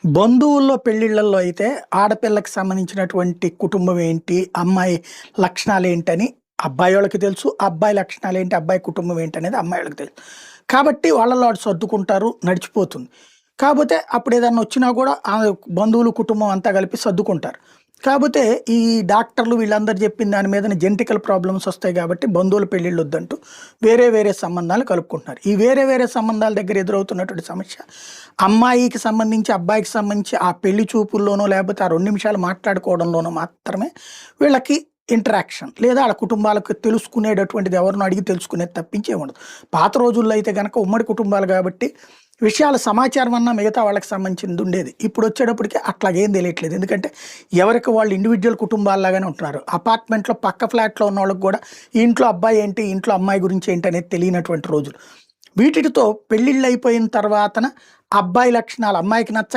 బంధువుల్లో పెళ్ళిళ్ళల్లో అయితే ఆడపిల్లకి సంబంధించినటువంటి కుటుంబం ఏంటి, అమ్మాయి లక్షణాలేంటని అబ్బాయోళ్ళకి తెలుసు. అబ్బాయి లక్షణాలేంటి, అబ్బాయి కుటుంబం ఏంటనేది అమ్మాయోళ్ళకి తెలుసు. కాబట్టి వాళ్ళలో వాళ్ళు సర్దుకుంటారు, నడిచిపోతుంది. కాపోతే అప్పుడేదన్నా వచ్చినా గూడా బంధువులు, కుటుంబం అంతా కలిపి సర్దుకుంటారు. కాపోతే ఈ డాక్టర్లు వీళ్ళందరూ చెప్పిన దాని మీదన జెనెటికల్ ప్రాబ్లమ్స్ వస్తాయి గాబట్టి బంధువుల పెళ్ళిళ్ళొద్దంటూ వేరే వేరే సంబంధాలు కలుపుకుంటున్నారు. ఈ వేరే వేరే సంబంధాల దగ్గర ఎదురవుతున్నటువంటి సమస్య అమ్మాయికి సంబంధించి, అబ్బాయికి సంబంధించి ఆ పెళ్లి చూపుల్లోనో లేకపోతే ఆ 2 నిమిషాలు మాట్లాడుకోవడంలోనో మాత్రమే వీళ్ళకి ఇంటరాక్షన్. లేదా ఆళ్ళ కుటుంబాలకు తెలుసుకునేటటువంటిది ఎవరినో అడిగి తెలుసుకునేది తప్పించి ఏముండదు. పాత రోజుల్లో అయితే గనక ఉమ్మడి కుటుంబాలు గాబట్టి విషయాల సమాచారం అన్నా మిగతా వాళ్ళకి సంబంధించింది ఉండేది. ఇప్పుడొచ్చేటప్పటికి అట్లాగేం తెలియట్లేదు. ఎందుకంటే ఎవరికి వాళ్ళు ఇండివిడ్యువల్ కుటుంబాల్లాగానే ఉంటున్నారు. అపార్ట్మెంట్‌లో పక్క ఫ్లాట్‌లో ఉన్నోళ్ళకి గూడా ఈ ఇంట్లో అబ్బాయి ఏంటి, ఇంట్లో అమ్మాయి గురించి ఏంటి అనేది తెలియనటువంటి రోజులు. వీటితో పెళ్ళిళ్ళయిపోయిన తర్వాతన అబ్బాయి లక్షణాలు అమ్మాయికి నచ్చ